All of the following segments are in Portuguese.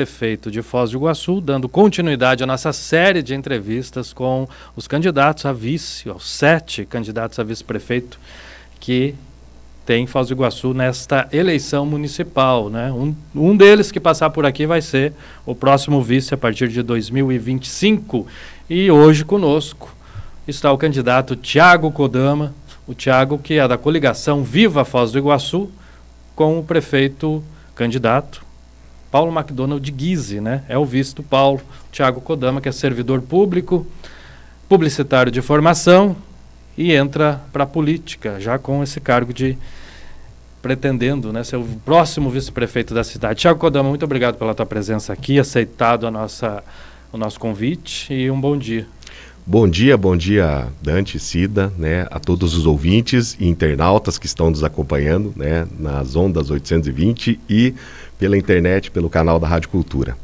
Prefeito de Foz do Iguaçu, dando continuidade à nossa série de entrevistas com os candidatos a vice, os 7 candidatos a vice-prefeito que tem Foz do Iguaçu nesta eleição municipal, né? Um deles que passar por aqui vai ser o próximo vice a partir de 2025. E hoje conosco está o candidato Thiago Kodama, o Thiago que é da coligação Viva Foz do Iguaçu, com o prefeito candidato Paulo McDonald Guise, né? É o vice do Paulo. Thiago Kodama, que é servidor público, publicitário de formação e entra para a política, já com esse cargo de pretendendo, né, ser o próximo vice-prefeito da cidade. Thiago Kodama, muito obrigado pela tua presença aqui, aceitado o nosso convite e um bom dia. Bom dia, Dante, Cida, né, a todos os ouvintes e internautas que estão nos acompanhando, né, nas ondas 820 e pela internet, pelo canal da Rádio Cultura.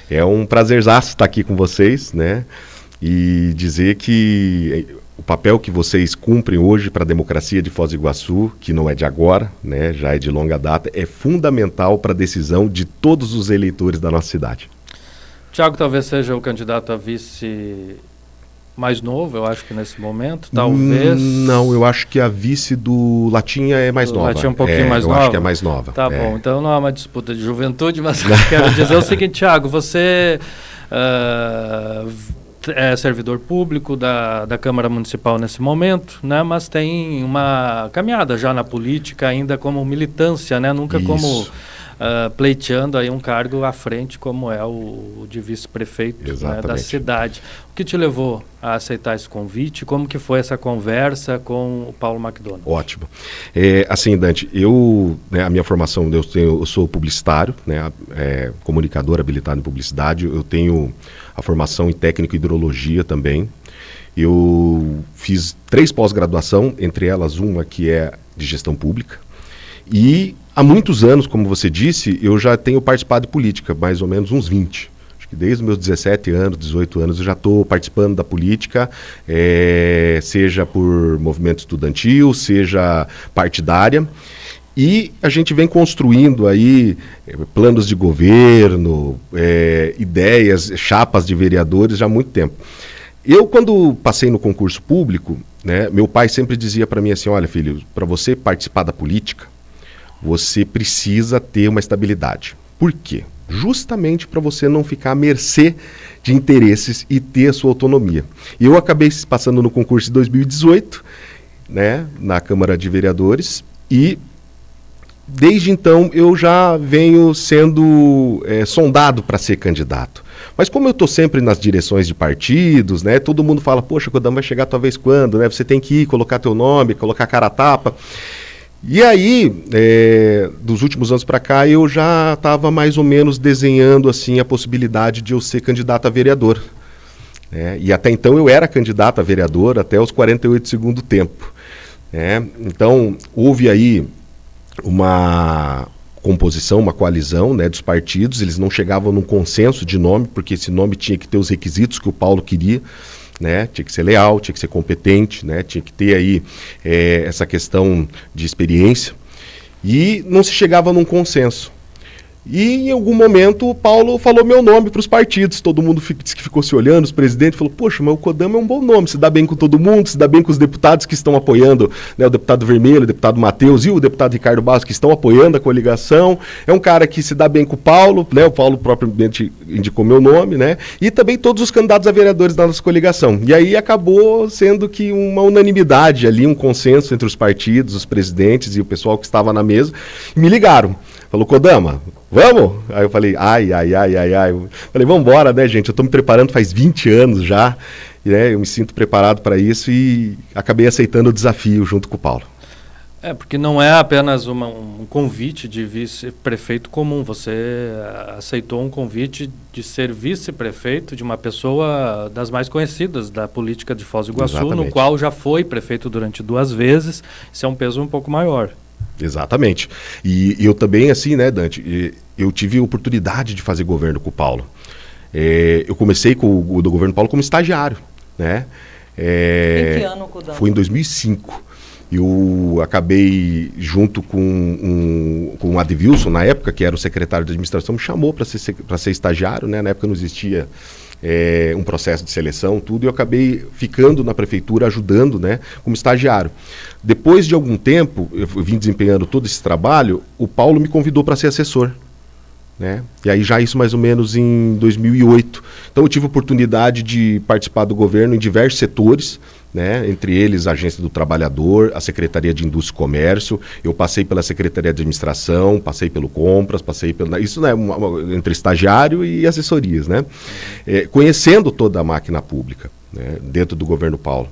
É um prazerzaço estar aqui com vocês, né, e dizer que o papel que vocês cumprem hoje para a democracia de Foz do Iguaçu, que não é de agora, né, já é de longa data, é fundamental para a decisão de todos os eleitores da nossa cidade. Thiago talvez seja o candidato a vice mais novo, eu acho que nesse momento, talvez... Não, eu acho que a vice do Latinha é mais nova. Latinha é um pouquinho mais nova? Eu acho que é mais nova. Tá bom, então não é uma disputa de juventude, mas eu quero dizer o seguinte, Thiago, você é servidor público da Câmara Municipal nesse momento, né, mas tem uma caminhada já na política ainda como militância, né, nunca Isso. como... pleiteando aí um cargo à frente como é o de vice-prefeito, né, da cidade. O que te levou a aceitar esse convite? Como que foi essa conversa com o Paulo McDonald? Ótimo. Assim, Dante, a minha formação, eu sou publicitário, né, comunicador habilitado em publicidade, eu tenho a formação em técnico em hidrologia também. Eu fiz 3 pós-graduação, entre elas uma que é de gestão pública. E há muitos anos, como você disse, eu já tenho participado de política, mais ou menos uns 20. Acho que desde os meus 17 anos, 18 anos, eu já estou participando da política, seja por movimento estudantil, seja partidária. E a gente vem construindo aí planos de governo, ideias, chapas de vereadores já há muito tempo. Eu, quando passei no concurso público, né, meu pai sempre dizia para mim assim, olha, filho, para você participar da política, você precisa ter uma estabilidade. Por quê? Justamente para você não ficar à mercê de interesses e ter a sua autonomia. E eu acabei passando no concurso de 2018, né, na Câmara de Vereadores, e desde então eu já venho sendo sondado para ser candidato. Mas como eu estou sempre nas direções de partidos, né, todo mundo fala, poxa, Kodama vai chegar talvez quando, né, você tem que ir, colocar teu nome, colocar a cara a tapa. E aí, dos últimos anos para cá, eu já estava mais ou menos desenhando assim a possibilidade de eu ser candidato a vereador. E até então eu era candidato a vereador até os 48 do segundo tempo. Então, houve aí uma composição, uma coalizão, né, dos partidos, eles não chegavam num consenso de nome, porque esse nome tinha que ter os requisitos que o Paulo queria. Né? Tinha que ser leal, tinha que ser competente, né? Tinha que ter aí essa questão de experiência e não se chegava num consenso. E em algum momento o Paulo falou meu nome para os partidos, todo mundo disse que ficou se olhando, os presidentes falou, poxa, mas o Kodama é um bom nome, se dá bem com todo mundo, se dá bem com os deputados que estão apoiando, né, o deputado Vermelho, o deputado Matheus e o deputado Ricardo Barros que estão apoiando a coligação, é um cara que se dá bem com o Paulo, né, o Paulo propriamente indicou meu nome, né, e também todos os candidatos a vereadores da nossa coligação. E aí acabou sendo que uma unanimidade ali, um consenso entre os partidos, os presidentes e o pessoal que estava na mesa, e me ligaram, falou, Kodama, vamos? Aí eu falei, ai. Falei, vamos embora, né, gente? Eu estou me preparando faz 20 anos já, né? Eu me sinto preparado para isso e acabei aceitando o desafio junto com o Paulo. Porque não é apenas um convite de vice-prefeito comum. Você aceitou um convite de ser vice-prefeito de uma pessoa das mais conhecidas da política de Foz do Iguaçu, Exatamente. No qual já foi prefeito durante 2 vezes. Isso é um peso um pouco maior. Exatamente. E eu também, assim, né, Dante, eu tive a oportunidade de fazer governo com o Paulo. Eu comecei com do governo Paulo como estagiário, né? Em que ano, Kodama? Foi em 2005. Eu acabei, junto com o Advilson, na época, que era o secretário de administração, me chamou para ser estagiário, né? Na época não existia um processo de seleção, tudo, e eu acabei ficando na prefeitura ajudando, né, como estagiário. Depois de algum tempo, eu vim desempenhando todo esse trabalho, o Paulo me convidou para ser assessor. Né? E aí já isso mais ou menos em 2008. Então eu tive a oportunidade de participar do governo em diversos setores, né? Entre eles a Agência do Trabalhador, a Secretaria de Indústria e Comércio, eu passei pela Secretaria de Administração, passei pelo Compras, passei pelo... Isso, né, entre estagiário e assessorias, né? Conhecendo toda a máquina pública, né, dentro do governo Paulo.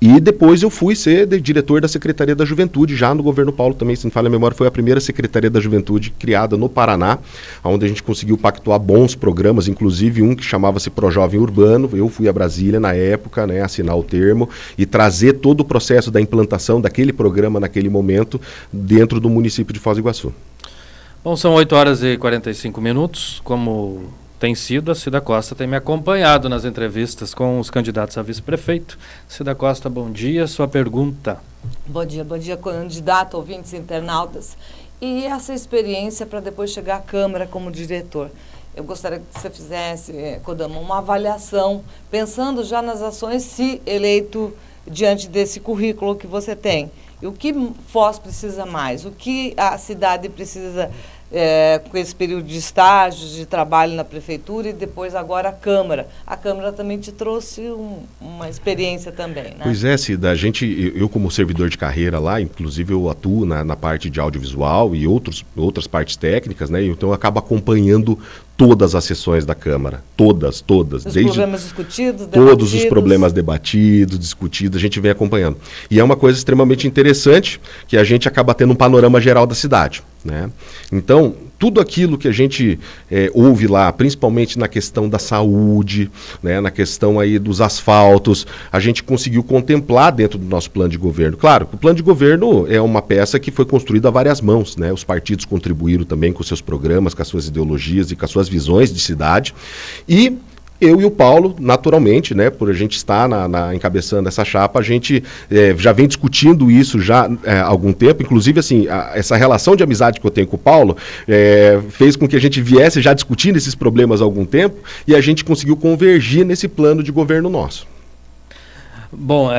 E depois eu fui ser diretor da Secretaria da Juventude, já no governo Paulo também, se não falha a memória, foi a primeira Secretaria da Juventude criada no Paraná, onde a gente conseguiu pactuar bons programas, inclusive um que chamava-se Projovem Urbano. Eu fui a Brasília na época, né, assinar o termo e trazer todo o processo da implantação daquele programa naquele momento dentro do município de Foz do Iguaçu. Bom, são 8h45, como tem sido, a Cida Costa tem me acompanhado nas entrevistas com os candidatos a vice-prefeito. Cida Costa, bom dia, sua pergunta. Bom dia, candidato, ouvintes internautas. E essa experiência para depois chegar à Câmara como diretor. Eu gostaria que você fizesse, Kodama, uma avaliação, pensando já nas ações, se eleito diante desse currículo que você tem. E o que Foz precisa mais? O que a cidade precisa com esse período de estágios, de trabalho na prefeitura e depois agora a Câmara. A Câmara também te trouxe uma experiência também, né? Pois é, Cida, eu como servidor de carreira lá, inclusive eu atuo na parte de audiovisual e outras partes técnicas, né? Então eu acabo acompanhando todas as sessões da Câmara, todas. Os problemas discutidos, todos os problemas debatidos, discutidos, a gente vem acompanhando. E é uma coisa extremamente interessante, que a gente acaba tendo um panorama geral da cidade, né? Então, tudo aquilo que a gente ouve lá, principalmente na questão da saúde, né, na questão aí dos asfaltos, a gente conseguiu contemplar dentro do nosso plano de governo. Claro, o plano de governo é uma peça que foi construída a várias mãos, né? Os partidos contribuíram também com seus programas, com as suas ideologias e com as suas visões de cidade. E eu e o Paulo, naturalmente, né, por a gente estar encabeçando essa chapa, a gente já vem discutindo isso já há algum tempo. Inclusive, assim, essa relação de amizade que eu tenho com o Paulo fez com que a gente viesse já discutindo esses problemas há algum tempo e a gente conseguiu convergir nesse plano de governo nosso. Bom,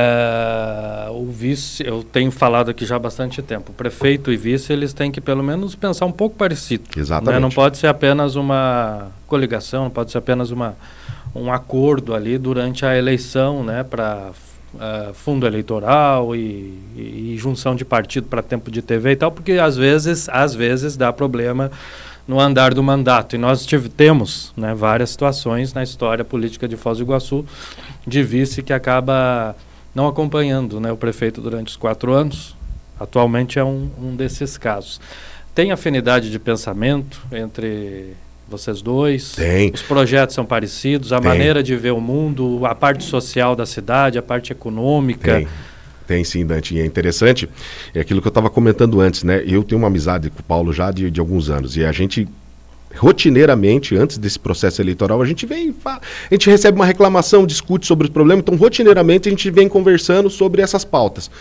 o vice, eu tenho falado aqui já há bastante tempo, o prefeito e vice, eles têm que pelo menos pensar um pouco parecido. Exatamente. Né? Não pode ser apenas uma coligação, não pode ser apenas um acordo ali durante a eleição, né, para fundo eleitoral e junção de partido para tempo de TV e tal, porque às vezes dá problema no andar do mandato. E nós temos, né, várias situações na história política de Foz do Iguaçu de vice que acaba não acompanhando, né, o prefeito durante os 4 anos. Atualmente é um desses casos. Tem afinidade de pensamento entre vocês dois? Tem. Os projetos são parecidos? A maneira de ver o mundo, a parte social da cidade, a parte econômica? Tem sim, Dante. E é interessante, é aquilo que eu estava comentando antes, né? Eu tenho uma amizade com o Paulo já de alguns anos, e a gente, rotineiramente, antes desse processo eleitoral, a gente recebe uma reclamação, discute sobre os problemas, então rotineiramente a gente vem conversando sobre essas pautas.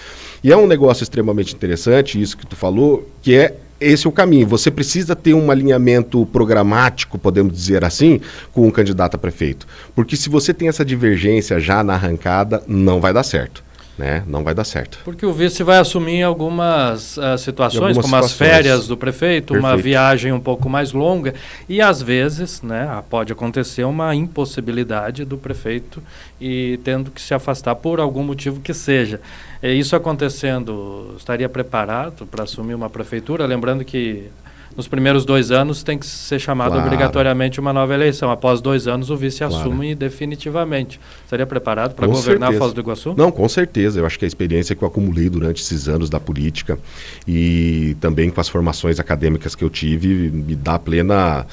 E é um negócio extremamente interessante, isso que tu falou, que esse é o caminho. Você precisa ter um alinhamento programático, podemos dizer assim, com um candidato a prefeito. Porque se você tem essa divergência já na arrancada, não vai dar certo. Né? Não vai dar certo. Porque o vice vai assumir algumas situações, como as férias do prefeito, Perfeito. Uma viagem um pouco mais longa, e às vezes, né, pode acontecer uma impossibilidade do prefeito e tendo que se afastar por algum motivo que seja. Isso acontecendo, estaria preparado para assumir uma prefeitura? Lembrando que nos primeiros 2 anos tem que ser chamado obrigatoriamente uma nova eleição. Após 2 anos o vice assume definitivamente. Estaria preparado para governar Foz do Iguaçu? Não, com certeza. Eu acho que a experiência que eu acumulei durante esses anos da política e também com as formações acadêmicas que eu tive me dá plena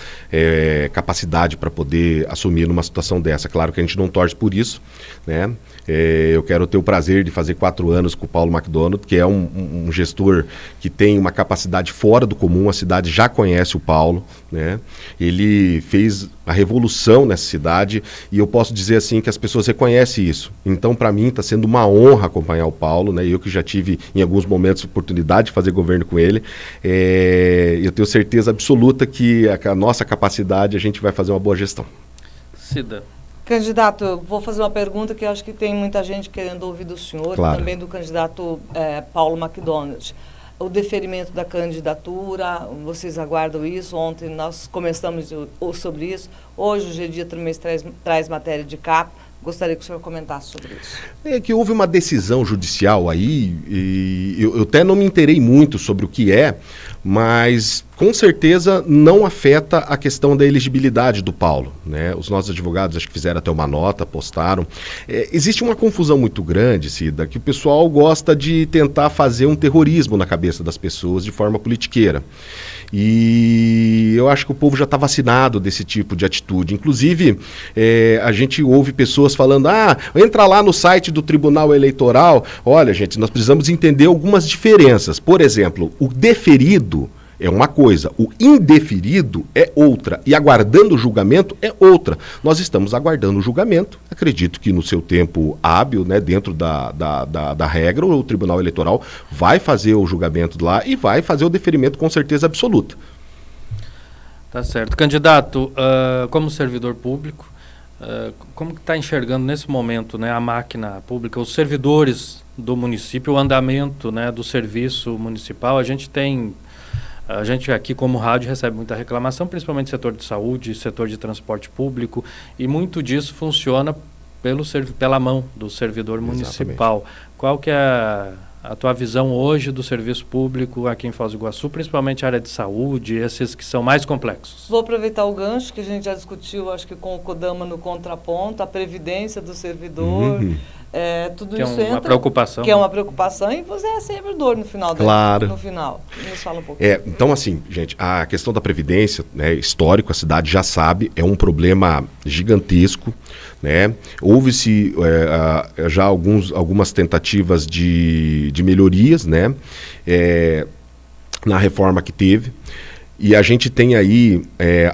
capacidade para poder assumir numa situação dessa. Claro que a gente não torce por isso, né? Eu quero ter o prazer de fazer 4 anos com o Paulo McDonald, que é um gestor que tem uma capacidade fora do comum. A cidade já conhece o Paulo, né? Ele fez a revolução nessa cidade e eu posso dizer assim que as pessoas reconhecem isso. Então, para mim, está sendo uma honra acompanhar o Paulo, né? Eu que já tive, em alguns momentos, oportunidade de fazer governo com ele. Eu tenho certeza absoluta que a nossa capacidade, a gente vai fazer uma boa gestão. Cida. Candidato, eu vou fazer uma pergunta que eu acho que tem muita gente querendo ouvir do senhor, claro. E também do candidato Paulo McDonald. O deferimento da candidatura, vocês aguardam isso? Ontem nós conversamos sobre isso. Hoje o G-Dia também traz matéria de capa. Gostaria que o senhor comentasse sobre isso. É que houve uma decisão judicial aí, e eu até não me inteirei muito sobre o que é, mas com certeza não afeta a questão da elegibilidade do Paulo, né? Os nossos advogados acho que fizeram até uma nota, postaram. Existe uma confusão muito grande, Cida, que o pessoal gosta de tentar fazer um terrorismo na cabeça das pessoas de forma politiqueira. E eu acho que o povo já está vacinado desse tipo de atitude. Inclusive, a gente ouve pessoas falando, entra lá no site do Tribunal Eleitoral. Olha, gente, nós precisamos entender algumas diferenças. Por exemplo, o deferido é uma coisa, o indeferido é outra, e aguardando o julgamento é outra. Nós estamos aguardando o julgamento, acredito que no seu tempo hábil, né, dentro da regra, o Tribunal Eleitoral vai fazer o julgamento lá e vai fazer o deferimento com certeza absoluta. Tá certo. Candidato, como servidor público, como que está enxergando nesse momento, né, a máquina pública, os servidores do município, o andamento, né, do serviço municipal? A gente aqui como rádio recebe muita reclamação, principalmente setor de saúde, setor de transporte público, e muito disso funciona pela mão do servidor municipal. Exatamente. Qual que é a tua visão hoje do serviço público aqui em Foz do Iguaçu, principalmente a área de saúde, esses que são mais complexos? Vou aproveitar o gancho que a gente já discutiu, acho que com o Kodama no contraponto, a previdência do servidor, tudo que isso é uma preocupação. Que é uma preocupação, e você é servidor no final. Claro. No final. Nos fala um pouquinho. Então, assim, gente, a questão da previdência, né, histórico, a cidade já sabe, é um problema gigantesco, né? Houve-se já algumas tentativas de melhorias, né, na reforma que teve. E a gente tem aí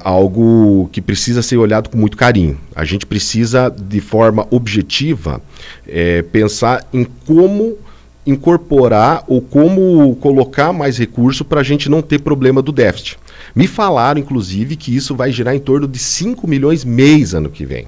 algo que precisa ser olhado com muito carinho. A gente precisa, de forma objetiva, pensar em como incorporar ou como colocar mais recurso para a gente não ter problema do déficit. Me falaram, inclusive, que isso vai girar em torno de 5 milhões mês ano que vem.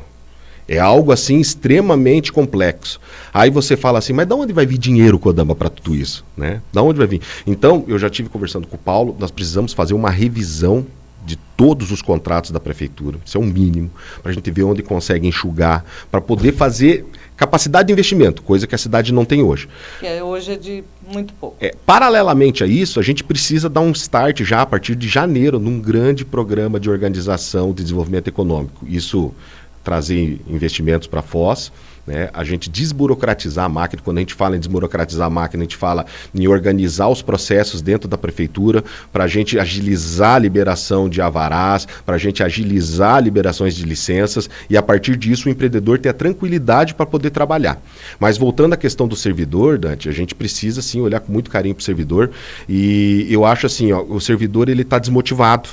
É algo assim extremamente complexo. Aí você fala assim, mas de onde vai vir dinheiro, Kodama, para tudo isso? Né? Da onde vai vir? Então, eu já estive conversando com o Paulo, nós precisamos fazer uma revisão de todos os contratos da prefeitura, isso é um mínimo, para a gente ver onde consegue enxugar, para poder fazer capacidade de investimento, coisa que a cidade não tem hoje. Que hoje é de muito pouco. Paralelamente a isso, a gente precisa dar um start já a partir de janeiro, num grande programa de organização de desenvolvimento econômico. Isso trazer investimentos para Foz, né? A gente desburocratizar a máquina. Quando a gente fala em desburocratizar a máquina, a gente fala em organizar os processos dentro da prefeitura para a gente agilizar a liberação de alvarás, para a gente agilizar liberações de licenças e a partir disso o empreendedor ter a tranquilidade para poder trabalhar. Mas voltando à questão do servidor, Dante, a gente precisa sim olhar com muito carinho para o servidor e eu acho assim, o servidor ele está desmotivado.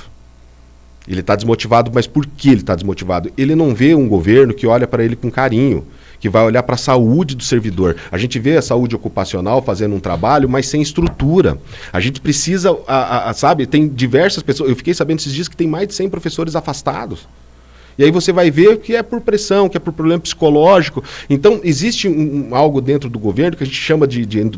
Ele está desmotivado, mas por que ele está desmotivado? Ele não vê um governo que olha para ele com carinho, que vai olhar para a saúde do servidor. A gente vê a saúde ocupacional fazendo um trabalho, mas sem estrutura. A gente precisa, sabe, tem diversas pessoas, eu fiquei sabendo esses dias que tem mais de 100 professores afastados. E aí você vai ver que é por pressão, que é por problema psicológico. Então, existe algo dentro do governo que a gente chama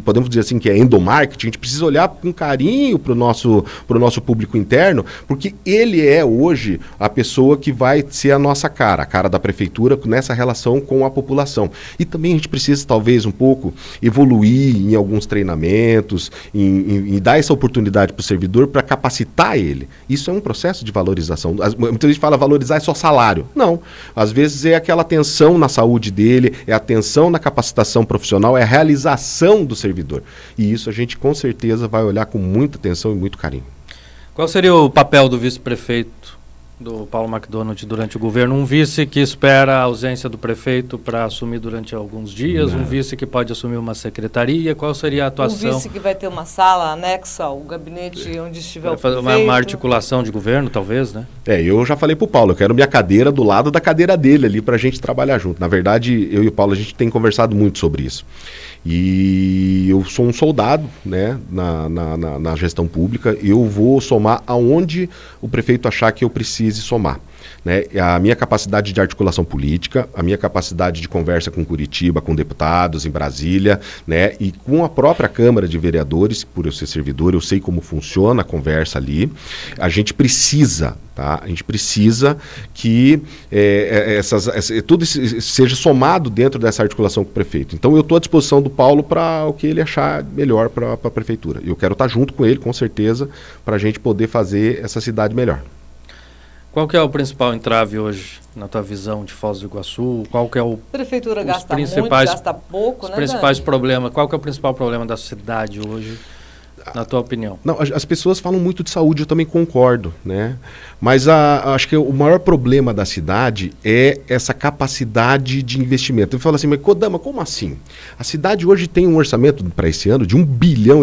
podemos dizer assim, que é endomarketing. A gente precisa olhar com carinho para o nosso público interno, porque ele é hoje a pessoa que vai ser a cara da prefeitura nessa relação com a população. E também a gente precisa, talvez, um pouco evoluir em alguns treinamentos, em dar essa oportunidade para o servidor para capacitar ele. Isso é um processo de valorização. Muita gente fala valorizar é só salário. Não, às vezes é aquela atenção na saúde dele, é a atenção na capacitação profissional, é a realização do servidor. E isso a gente com certeza vai olhar com muita atenção e muito carinho. Qual seria o papel do vice-prefeito do Paulo McDonald durante o governo? Um vice que espera a ausência do prefeito para assumir durante alguns dias, um vice que pode assumir uma secretaria, qual seria a atuação? Um vice que vai ter uma sala anexa ao gabinete onde estiver o prefeito. Uma articulação de governo, talvez, né? Eu já falei pro Paulo, eu quero minha cadeira do lado da cadeira dele ali pra gente trabalhar junto. Na verdade, eu e o Paulo, a gente tem conversado muito sobre isso. E eu sou um soldado, né, na gestão pública. Eu vou somar aonde o prefeito achar que eu precise somar, né? A minha capacidade de articulação política, a minha capacidade de conversa com Curitiba, com deputados em Brasília, né, e com a própria Câmara de Vereadores, por eu ser servidor, eu sei como funciona a conversa ali. A gente precisa, tá? A gente precisa que tudo seja somado dentro dessa articulação com o prefeito. Então eu estou à disposição do Paulo para o que ele achar melhor para a prefeitura. Eu quero estar junto com ele, com certeza, para a gente poder fazer essa cidade melhor. Qual que é o principal entrave hoje, na tua visão, de Foz do Iguaçu? Qual que é o... A prefeitura gasta muito, gasta pouco, os né, principais Dani? problemas. Qual que é o principal problema da cidade hoje, na tua opinião? Não, as pessoas falam muito de saúde, eu também concordo, né? Mas acho que o maior problema da cidade é essa capacidade de investimento. Eu falo assim, mas Kodama, como assim? A cidade hoje tem um orçamento para esse ano de R$ 1,9 bilhão.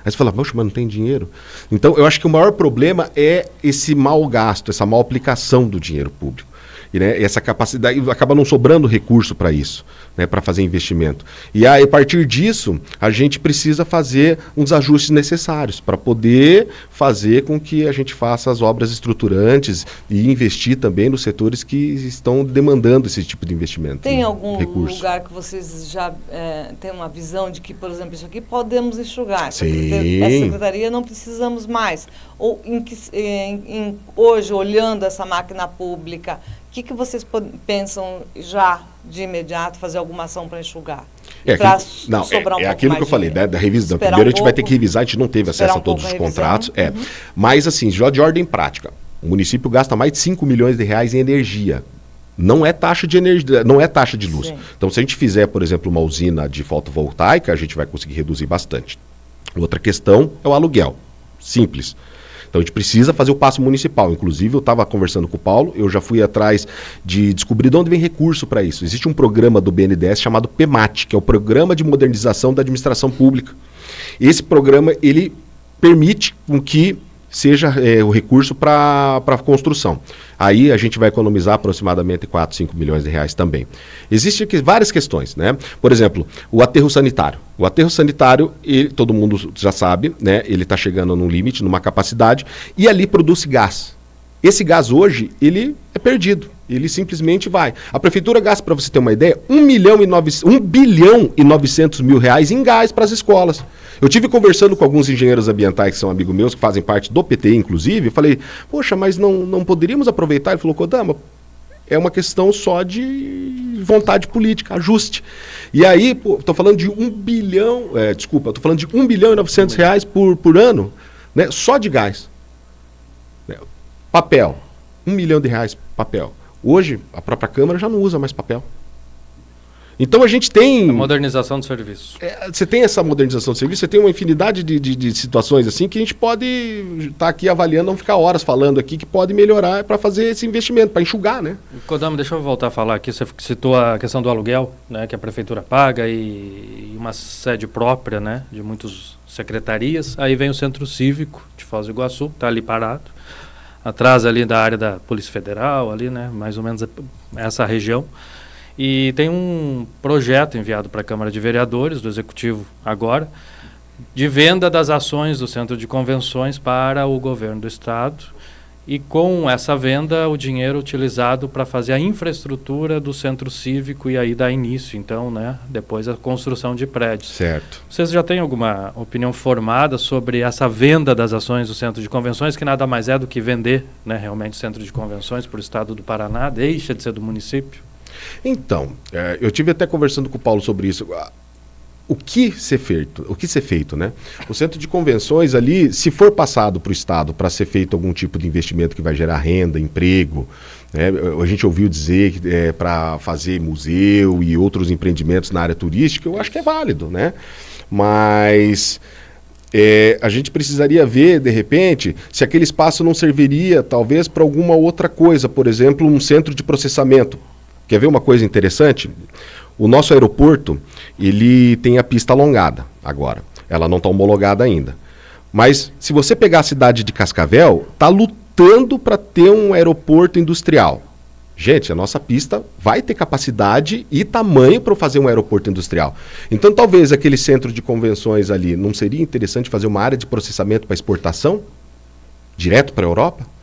Aí você fala, poxa, mas não tem dinheiro. Então, eu acho que o maior problema é esse mau gasto, essa mal aplicação do dinheiro público. E, né, essa capacidade, acaba não sobrando recurso para isso, né, para fazer investimento. E aí, a partir disso, a gente precisa fazer uns ajustes necessários para poder fazer com que a gente faça as obras estruturantes e investir também nos setores que estão demandando esse tipo de investimento. Tem algum lugar que vocês já têm uma visão de que, por exemplo, isso aqui podemos enxugar? Sim. Essa secretaria não precisamos mais. Ou hoje, olhando essa máquina pública, o que vocês pensam já de imediato fazer alguma ação para enxugar? É aquilo que eu falei, né, da revisão. Primeiro a gente vai ter que revisar, a gente não teve acesso a todos os contratos. Mas assim, já de ordem prática, o município gasta mais de 5 milhões de reais em energia. Não é taxa de energia, não é taxa de luz. Sim. Então, se a gente fizer, por exemplo, uma usina de fotovoltaica, a gente vai conseguir reduzir bastante. Outra questão é o aluguel. Simples. Então a gente precisa fazer o passo municipal. Inclusive, eu estava conversando com o Paulo, eu já fui atrás de descobrir de onde vem recurso para isso. Existe um programa do BNDES chamado PEMAT, que é o Programa de Modernização da Administração Pública. Esse programa, ele permite com que seja o recurso para a construção. Aí a gente vai economizar aproximadamente 4, 5 milhões de reais também. Existem várias questões, né? Por exemplo, o aterro sanitário. O aterro sanitário, todo mundo já sabe, né? Ele está chegando num limite, numa capacidade, e ali produz gás. Esse gás hoje, ele é perdido. Ele simplesmente vai. A prefeitura gasta, para você ter uma ideia, 1 bilhão e 900 mil reais em gás para as escolas. Eu tive conversando com alguns engenheiros ambientais que são amigos meus, que fazem parte do PT, inclusive, e falei, poxa, mas não poderíamos aproveitar? Ele falou, Kodama, é uma questão só de vontade política, ajuste. E aí, estou falando de 1 bilhão, estou falando de 1 bilhão e 900 reais por ano, né, só de gás. Papel, 1 milhão de reais, papel. Hoje, a própria Câmara já não usa mais papel. Então a gente tem... A modernização do serviço. Você tem essa modernização do serviço, você tem uma infinidade de situações assim que a gente pode estar aqui avaliando, não ficar horas falando aqui, que pode melhorar para fazer esse investimento, para enxugar, né? Kodama, deixa eu voltar a falar aqui, você citou a questão do aluguel, né, que a prefeitura paga e uma sede própria, né, de muitas secretarias. Aí vem o Centro Cívico de Foz do Iguaçu, está ali parado, atrás ali da área da Polícia Federal, ali, né, mais ou menos essa região. E tem um projeto enviado para a Câmara de Vereadores, do Executivo agora, de venda das ações do Centro de Convenções para o governo do Estado. E com essa venda, o dinheiro utilizado para fazer a infraestrutura do Centro Cívico e aí dar início, então, né, depois a construção de prédios. Certo. Vocês já têm alguma opinião formada sobre essa venda das ações do Centro de Convenções, que nada mais é do que vender, né, realmente o Centro de Convenções para o Estado do Paraná, deixa de ser do município? Então, eu tive até conversando com o Paulo sobre isso. O que ser feito, né? O Centro de Convenções ali, se for passado para o Estado para ser feito algum tipo de investimento que vai gerar renda, emprego, né? A gente ouviu dizer que para fazer museu e outros empreendimentos na área turística, eu acho que é válido, né? Mas a gente precisaria ver, de repente, se aquele espaço não serviria, talvez, para alguma outra coisa. Por exemplo, um centro de processamento. Quer ver uma coisa interessante? O nosso aeroporto, ele tem a pista alongada agora. Ela não está homologada ainda. Mas, se você pegar a cidade de Cascavel, está lutando para ter um aeroporto industrial. Gente, a nossa pista vai ter capacidade e tamanho para fazer um aeroporto industrial. Então, talvez aquele centro de convenções ali, não seria interessante fazer uma área de processamento para exportação? Direto para a Europa?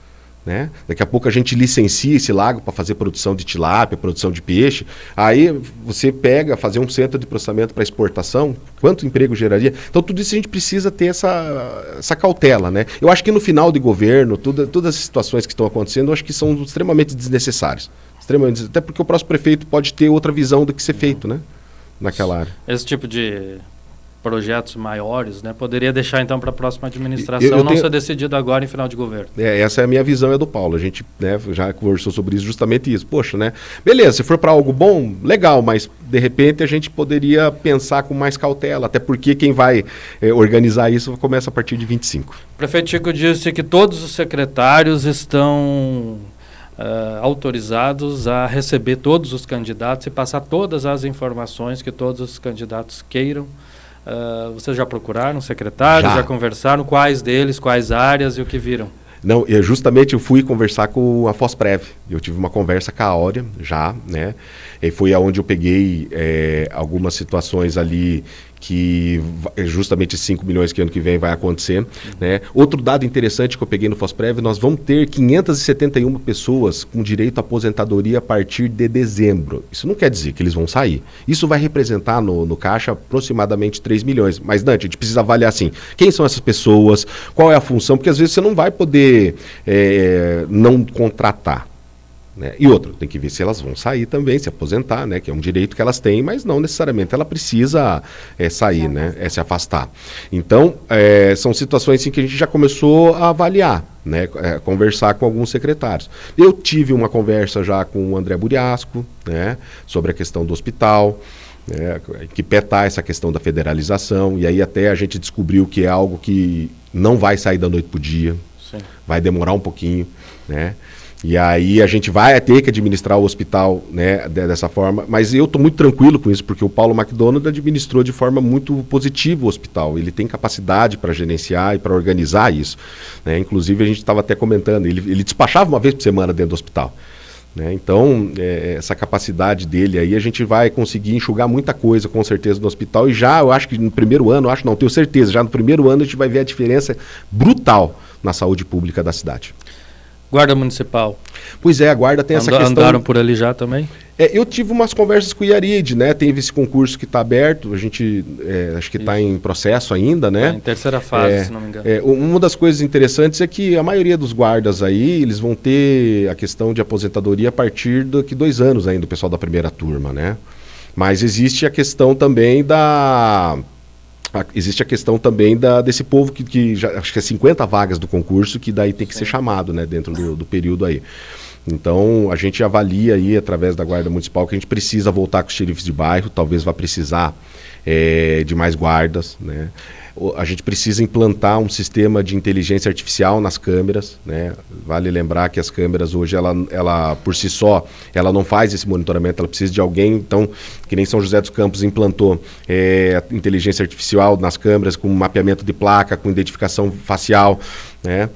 Né? Daqui a pouco a gente licencia esse lago para fazer produção de tilápia, produção de peixe. Aí você pega, fazer um centro de processamento para exportação, quanto emprego geraria? Então tudo isso a gente precisa ter essa cautela, né? Eu acho que no final de governo, todas as situações que estão acontecendo, eu acho que são extremamente desnecessárias. Até porque o próximo prefeito pode ter outra visão do que ser feito, né? Naquela área. Esse tipo de projetos maiores, né? Poderia deixar então para a próxima administração, não ser decidido agora em final de governo. Essa é a minha visão, é do Paulo. A gente, né, já conversou sobre isso, justamente isso. Poxa, né? Beleza, se for para algo bom, legal, mas de repente a gente poderia pensar com mais cautela, até porque quem vai organizar isso começa a partir de 25. O prefeito Chico disse que todos os secretários estão autorizados a receber todos os candidatos e passar todas as informações que todos os candidatos queiram. Vocês já procuraram secretários, já conversaram? Quais deles, quais áreas e o que viram? Não, justamente eu fui conversar com a Fosprev. Eu tive uma conversa com a Áurea já, né? E foi aonde eu peguei algumas situações ali que justamente 5 milhões que ano que vem vai acontecer, né? Outro dado interessante que eu peguei no Fosprev, nós vamos ter 571 pessoas com direito à aposentadoria a partir de dezembro. Isso não quer dizer que eles vão sair. Isso vai representar no caixa aproximadamente 3 milhões. Mas, Dante, a gente precisa avaliar assim, quem são essas pessoas, qual é a função, porque às vezes você não vai poder não contratar. Né? E outra, tem que ver se elas vão sair também, se aposentar, né? Que é um direito que elas têm, mas não necessariamente ela precisa sair, né? Se afastar. Então, são situações assim, que a gente já começou a avaliar, né? Conversar com alguns secretários. Eu tive uma conversa já com o André Buriasco, né? Sobre a questão do hospital, que pé tá essa questão da federalização, e aí até a gente descobriu que é algo que não vai sair da noite para o dia. Sim. Vai demorar um pouquinho, né? E aí a gente vai ter que administrar o hospital, né, dessa forma, mas eu estou muito tranquilo com isso, porque o Paulo McDonald administrou de forma muito positiva o hospital. Ele tem capacidade para gerenciar e para organizar isso, né? Inclusive a gente estava até comentando, ele despachava uma vez por semana dentro do hospital, né? Então, essa capacidade dele aí, a gente vai conseguir enxugar muita coisa com certeza no hospital, e já eu acho que no primeiro ano, tenho certeza, já no primeiro ano a gente vai ver a diferença brutal na saúde pública da cidade. Guarda Municipal. Pois a Guarda tem essa questão... Andaram por ali já também? Eu tive umas conversas com o Iarid, né? Teve esse concurso que está aberto, a gente acho que está em processo ainda, né? Em terceira fase, se não me engano. Uma das coisas interessantes é que a maioria dos guardas aí, eles vão ter a questão de aposentadoria a partir daqui 2 anos ainda, o pessoal da primeira turma, né? Mas existe a questão também desse povo que já, acho que é 50 vagas do concurso, que daí tem que ser chamado, né, dentro do período aí. Então, a gente avalia aí, através da Guarda Municipal, que a gente precisa voltar com os xerifes de bairro, talvez vá precisar de mais guardas, né? A gente precisa implantar um sistema de inteligência artificial nas câmeras, né? Vale lembrar que as câmeras hoje, ela por si só, ela não faz esse monitoramento, ela precisa de alguém, então, que nem São José dos Campos implantou inteligência artificial nas câmeras, com mapeamento de placa, com identificação facial, né?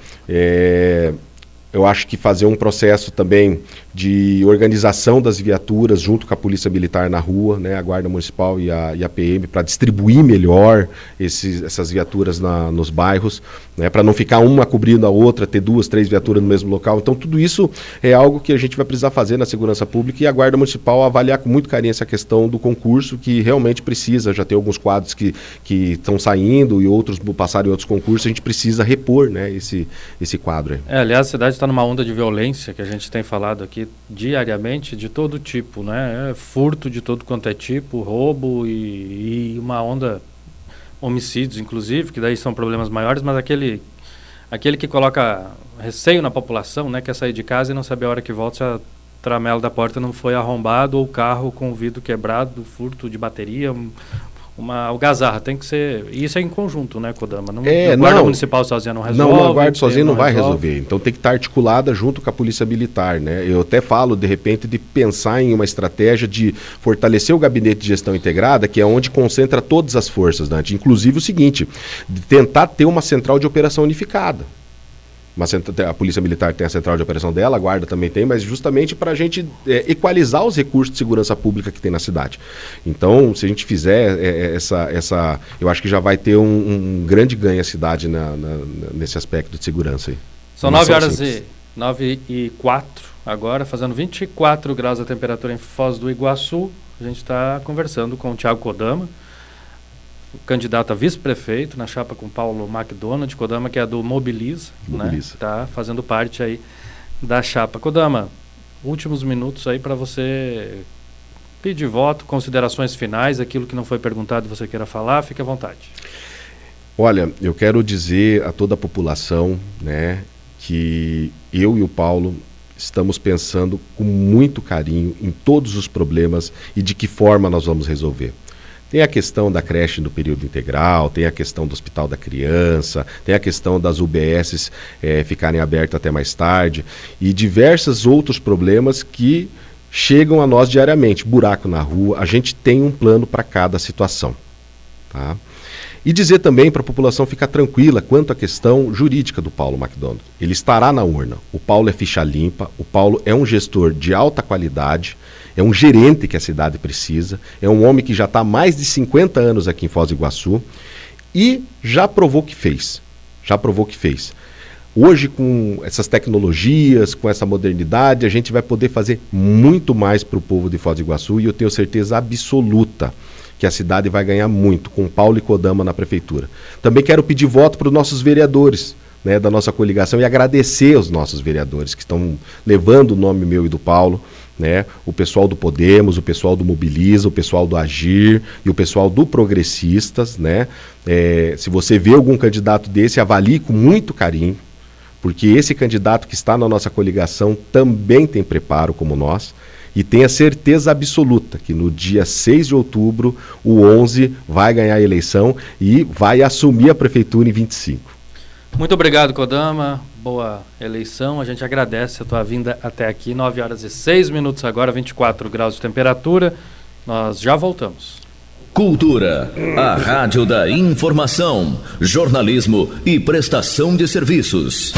Eu acho que fazer um processo também de organização das viaturas junto com a Polícia Militar na rua, né, a Guarda Municipal e a PM, para distribuir melhor essas viaturas nos bairros, né, para não ficar uma cobrindo a outra, ter 2, 3 viaturas no mesmo local. Então, tudo isso é algo que a gente vai precisar fazer na segurança pública, e a Guarda Municipal avaliar com muito carinho essa questão do concurso, que realmente precisa. Já tem alguns quadros que estão saindo e outros passaram em outros concursos, a gente precisa repor, né, esse quadro aí. Aliás, a cidade está numa onda de violência que a gente tem falado aqui diariamente, de todo tipo, né? Furto de todo quanto é tipo, roubo e uma onda, homicídios inclusive, que daí são problemas maiores, mas aquele que coloca receio na população, né? Quer sair de casa e não sabe a hora que volta, se a tramela da porta não foi arrombado, ou o carro com o vidro quebrado, furto de bateria, algazarra, tem que ser... Isso é em conjunto, né, Kodama? A Guarda Municipal sozinha não resolve. Não, a Guarda sozinha não vai resolver. Então tem que estar articulada junto com a Polícia Militar, né? Eu até falo, de repente, de pensar em uma estratégia de fortalecer o Gabinete de Gestão Integrada, que é onde concentra todas as forças, Dante. Inclusive o seguinte, de tentar ter uma central de operação unificada. A Polícia Militar tem a central de operação dela, a Guarda também tem, mas justamente para a gente equalizar os recursos de segurança pública que tem na cidade. Então, se a gente fizer eu acho que já vai ter um grande ganho a cidade nesse aspecto de segurança aí. São 9h04 agora, fazendo 24 graus a temperatura em Foz do Iguaçu. A gente está conversando com o Thiago Kodama, candidato a vice-prefeito na chapa com Paulo McDonald. Kodama, que é do Mobiliza. Né? Está fazendo parte aí da chapa. Kodama, últimos minutos aí para você pedir voto, considerações finais, aquilo que não foi perguntado e você queira falar, fique à vontade. Olha, eu quero dizer a toda a população, né, que eu e o Paulo estamos pensando com muito carinho em todos os problemas e de que forma nós vamos resolver. Tem a questão da creche no período integral, tem a questão do Hospital da Criança, tem a questão das UBSs ficarem abertas até mais tarde e diversos outros problemas que chegam a nós diariamente. Buraco na rua, a gente tem um plano para cada situação. Tá? E dizer também para a população ficar tranquila quanto à questão jurídica do Paulo McDonald. Ele estará na urna. O Paulo é ficha limpa, o Paulo é um gestor de alta qualidade, é um gerente que a cidade precisa, é um homem que já está há mais de 50 anos aqui em Foz do Iguaçu e já provou que fez. Hoje, com essas tecnologias, com essa modernidade, a gente vai poder fazer muito mais para o povo de Foz do Iguaçu e eu tenho certeza absoluta que a cidade vai ganhar muito com Paulo e Kodama na prefeitura. Também quero pedir voto para os nossos vereadores, né, da nossa coligação e agradecer aos nossos vereadores que estão levando o nome meu e do Paulo, né, o pessoal do Podemos, o pessoal do Mobiliza, o pessoal do Agir e o pessoal do Progressistas, né? Se você vê algum candidato desse, avalie com muito carinho, porque esse candidato que está na nossa coligação também tem preparo como nós. E tenha certeza absoluta que no dia 6 de outubro, o 11 vai ganhar a eleição e vai assumir a prefeitura em 25. Muito obrigado, Kodama. Boa eleição. A gente agradece a tua vinda até aqui. 9h06 agora, 24 graus de temperatura. Nós já voltamos. Cultura, a rádio da informação, jornalismo e prestação de serviços.